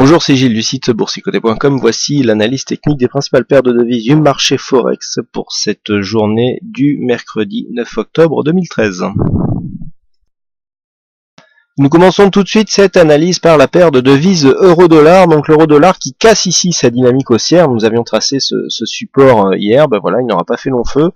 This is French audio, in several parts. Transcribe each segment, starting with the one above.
Bonjour, c'est Gilles du site boursicoté.com. Voici l'analyse technique des principales paires de devises du marché Forex pour cette journée du mercredi 9 octobre 2013. Nous commençons tout de suite cette analyse par la paire de devises euro-dollar. Donc l'euro-dollar qui casse ici sa dynamique haussière. Nous avions tracé ce support hier, voilà, il n'aura pas fait long feu.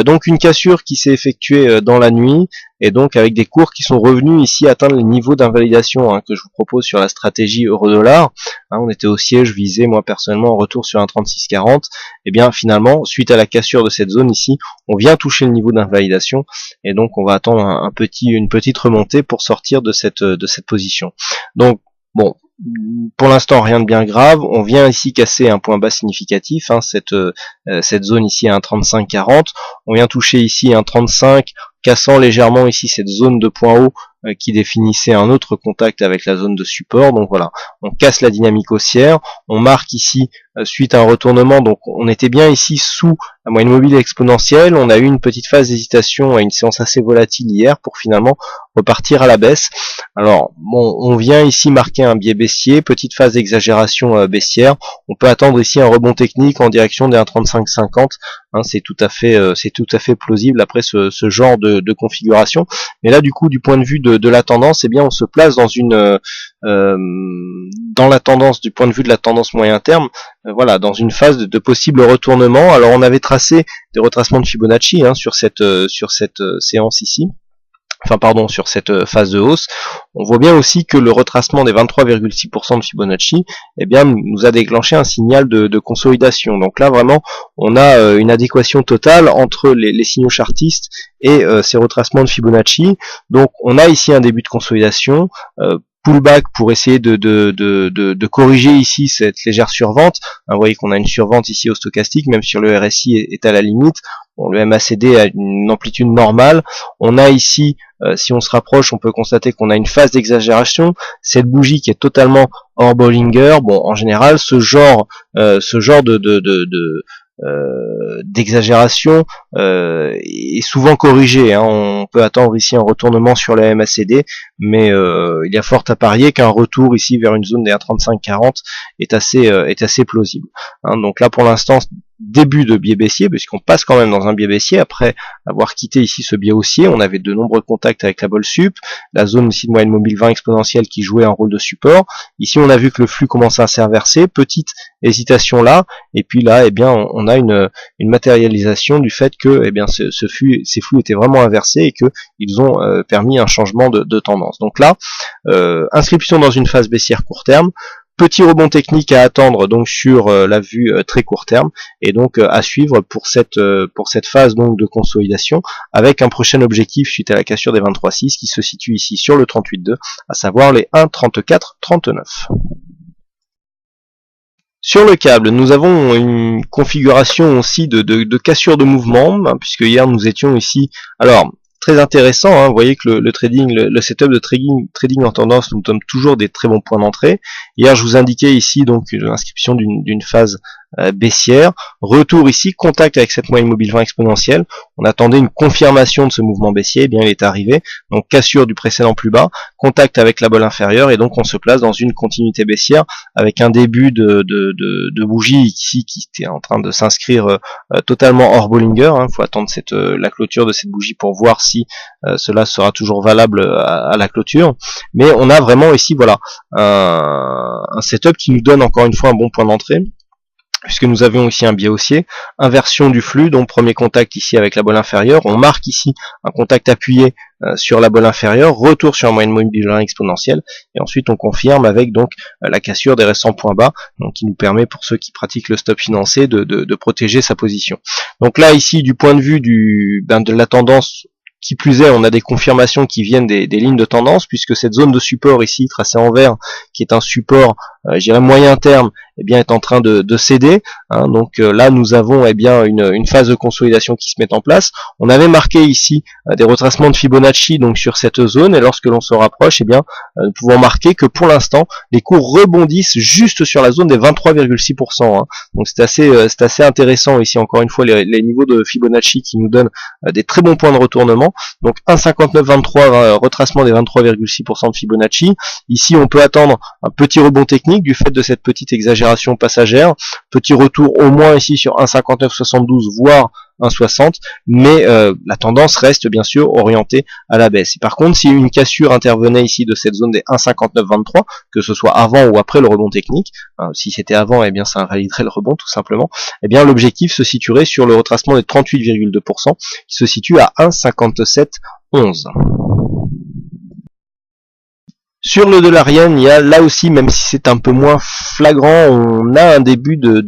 Donc une cassure qui s'est effectuée dans la nuit, et donc avec des cours qui sont revenus ici atteindre les niveaux d'invalidation que je vous propose sur la stratégie euro-dollar. On était haussier, je visais moi personnellement en retour sur un 36,40. Et bien finalement, suite à la cassure de cette zone ici, on vient toucher le niveau d'invalidation, et donc on va attendre une petite remontée pour sortir de cette position. Donc bon, pour l'instant rien de bien grave. On vient ici casser un point bas significatif, cette zone ici à un 35,40. On vient toucher ici un 35, cassant légèrement ici cette zone de point haut qui définissait un autre contact avec la zone de support. Donc voilà, on casse la dynamique haussière, on marque ici suite à un retournement, donc on était bien ici sous la moyenne mobile exponentielle. On a eu une petite phase d'hésitation à une séance assez volatile hier pour finalement repartir à la baisse. Alors bon, on vient ici marquer un biais baissier, petite phase d'exagération baissière. On peut attendre ici un rebond technique en direction des 1,3550. C'est tout à fait plausible après ce genre de configuration. Mais là du coup, du point de vue de la tendance, on se place dans la tendance, du point de vue de la tendance moyen terme, voilà, dans une phase de possible retournement. Alors on avait tracé des retracements de Fibonacci sur cette séance ici. Sur cette phase de hausse. On voit bien aussi que le retracement des 23,6% de Fibonacci, nous a déclenché un signal de consolidation. Donc là, vraiment, on a une adéquation totale entre les signaux chartistes et ces retracements de Fibonacci. Donc, on a ici un début de consolidation. Pullback pour essayer de corriger ici cette légère survente. Vous voyez qu'on a une survente ici au stochastique, même sur le RSI est à la limite. Bon, le MACD a une amplitude normale. On a ici, si on se rapproche, on peut constater qu'on a une phase d'exagération. Cette bougie qui est totalement hors Bollinger. Bon, en général, ce genre d'exagération est souvent corrigé. On peut attendre ici un retournement sur la MACD, mais il y a fort à parier qu'un retour ici vers une zone des 1,3540 est assez plausible. Donc là, pour l'instant, début de biais baissier, puisqu'on passe quand même dans un biais baissier après avoir quitté ici ce biais haussier. On avait de nombreux contacts avec la bol sup, la zone ici de moyenne mobile 20 exponentielle qui jouait un rôle de support. Ici on a vu que le flux commençait à s'inverser, petite hésitation là, et puis là on a une matérialisation du fait que ces flux étaient vraiment inversés et que ils ont permis un changement de tendance. Donc là, inscription dans une phase baissière court terme. Petit rebond technique à attendre donc sur la vue très court terme, et donc à suivre pour cette phase donc de consolidation, avec un prochain objectif suite à la cassure des 23,6 qui se situe ici sur le 38,2, à savoir les 1,3439. Sur le câble, nous avons une configuration aussi de cassure de mouvement, puisque hier nous étions ici. Alors très intéressant, vous voyez que le trading, le setup de trading en tendance nous donne toujours des très bons points d'entrée. Hier je vous indiquais ici donc l'inscription d'une phase baissière, retour ici, contact avec cette moyenne mobile 20 exponentielle. On attendait une confirmation de ce mouvement baissier, il est arrivé. Donc cassure du précédent plus bas, contact avec la bolle inférieure, et donc on se place dans une continuité baissière avec un début de bougie ici qui était en train de s'inscrire totalement hors Bollinger. Il faut attendre la clôture de cette bougie pour voir si cela sera toujours valable à la clôture. Mais on a vraiment ici un setup qui nous donne encore une fois un bon point d'entrée, puisque nous avions ici un biais haussier, inversion du flux, donc premier contact ici avec la bolle inférieure, on marque ici un contact appuyé sur la bolle inférieure, retour sur un moyenne mobile exponentielle, et ensuite on confirme avec donc la cassure des récents points bas, donc qui nous permet, pour ceux qui pratiquent le stop financier, de protéger sa position. Donc là ici, du point de vue de la tendance, qui plus est, on a des confirmations qui viennent des lignes de tendance, puisque cette zone de support ici, tracée en vert, qui est un support, je dirais moyen terme, est en train de céder. Donc là, nous avons une phase de consolidation qui se met en place. On avait marqué ici des retracements de Fibonacci donc sur cette zone, et lorsque l'on se rapproche, nous pouvons marquer que pour l'instant, les cours rebondissent juste sur la zone des 23,6%. Donc c'est assez intéressant ici, encore une fois, les niveaux de Fibonacci qui nous donnent des très bons points de retournement. Donc 1,5923, retracement des 23,6% de Fibonacci. Ici, on peut attendre un petit rebond technique. technique du fait de cette petite exagération passagère. Petit retour au moins ici sur 1,5972 voire 1,60, mais la tendance reste bien sûr orientée à la baisse. Et par contre, si une cassure intervenait ici de cette zone des 1,5923, que ce soit avant ou après le rebond technique, si c'était avant, eh bien ça invaliderait le rebond tout simplement, eh bien l'objectif se situerait sur le retracement des 38,2%, qui se situe à 1,5711. Sur le dollar yen, il y a là aussi, même si c'est un peu moins flagrant, on a un début de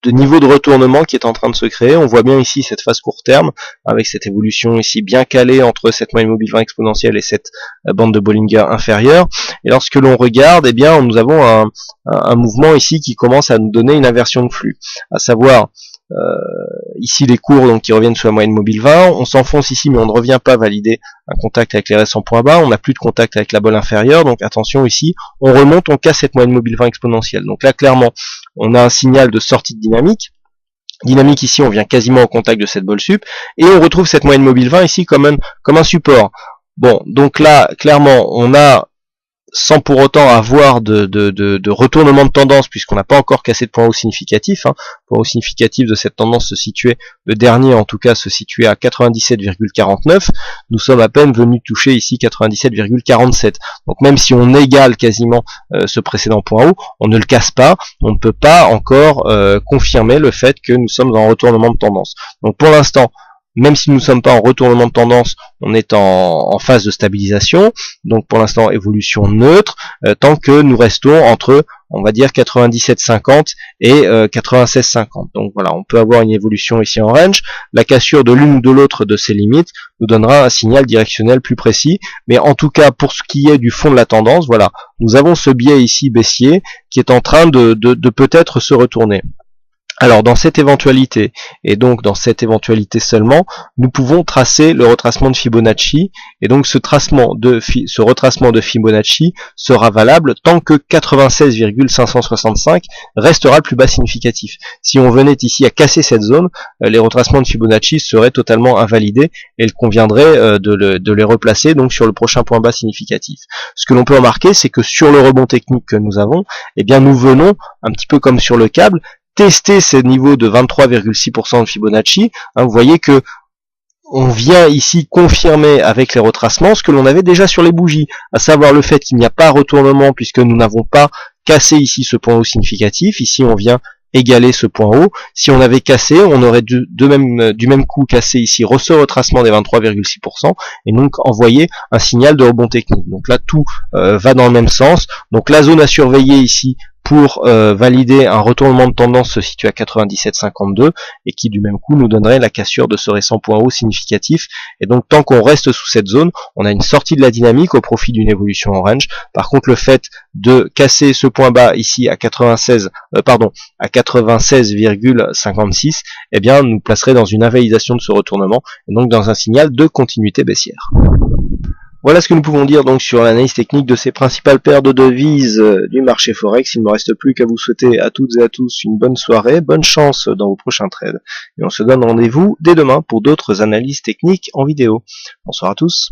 niveau de retournement qui est en train de se créer. On voit bien ici cette phase court terme avec cette évolution ici bien calée entre cette moyenne mobile 20 exponentielle et cette bande de Bollinger inférieure. Et lorsque l'on regarde, eh bien nous avons un mouvement ici qui commence à nous donner une inversion de flux, à savoir ici les cours donc qui reviennent sous la moyenne mobile 20, on s'enfonce ici mais on ne revient pas valider un contact avec les récents points bas, on n'a plus de contact avec la bolle inférieure, donc attention ici, on remonte, on casse cette moyenne mobile 20 exponentielle. Donc là clairement, on a un signal de sortie de dynamique. Dynamique ici, on vient quasiment au contact de cette bolle sup, et on retrouve cette moyenne mobile 20 ici comme un support. Bon, donc là, clairement, on a, sans pour autant avoir de retournement de tendance, puisqu'on n'a pas encore cassé de point haut significatif. Point haut significatif de cette tendance se situait, le dernier en tout cas, se situait à 97,49. Nous sommes à peine venus toucher ici 97,47. Donc même si on égale quasiment ce précédent point haut, on ne le casse pas, on ne peut pas encore confirmer le fait que nous sommes en retournement de tendance. Donc pour l'instant, même si nous ne sommes pas en retournement de tendance, on est en phase de stabilisation, donc pour l'instant évolution neutre, tant que nous restons entre, on va dire, 97,50 et 96,50. Donc voilà, on peut avoir une évolution ici en range. La cassure de l'une ou de l'autre de ces limites nous donnera un signal directionnel plus précis, mais en tout cas pour ce qui est du fond de la tendance, voilà, nous avons ce biais ici baissier qui est en train de peut-être se retourner. Alors dans cette éventualité, et donc dans cette éventualité seulement, nous pouvons tracer le retracement de Fibonacci, et donc ce retracement de Fibonacci sera valable tant que 96,565 restera le plus bas significatif. Si on venait ici à casser cette zone, les retracements de Fibonacci seraient totalement invalidés, et il conviendrait de les replacer donc sur le prochain point bas significatif. Ce que l'on peut remarquer, c'est que sur le rebond technique que nous avons, eh bien nous venons, un petit peu comme sur le câble, tester ces niveaux de 23,6% de Fibonacci. Vous voyez que on vient ici confirmer avec les retracements ce que l'on avait déjà sur les bougies, à savoir le fait qu'il n'y a pas retournement puisque nous n'avons pas cassé ici ce point haut significatif. Ici on vient égaler ce point haut. Si on avait cassé, on aurait du même coup cassé ici ce retracement des 23,6% et donc envoyé un signal de rebond technique. Donc là tout va dans le même sens. Donc la zone à surveiller ici pour valider un retournement de tendance se situe à 97,52 et qui du même coup nous donnerait la cassure de ce récent point haut significatif. Et donc tant qu'on reste sous cette zone, on a une sortie de la dynamique au profit d'une évolution en range. Par contre le fait de casser ce point bas ici à 96,56, eh bien nous placerait dans une invalidation de ce retournement et donc dans un signal de continuité baissière. Voilà ce que nous pouvons dire donc sur l'analyse technique de ces principales paires de devises du marché Forex. Il ne me reste plus qu'à vous souhaiter à toutes et à tous une bonne soirée, bonne chance dans vos prochains trades. Et on se donne rendez-vous dès demain pour d'autres analyses techniques en vidéo. Bonsoir à tous.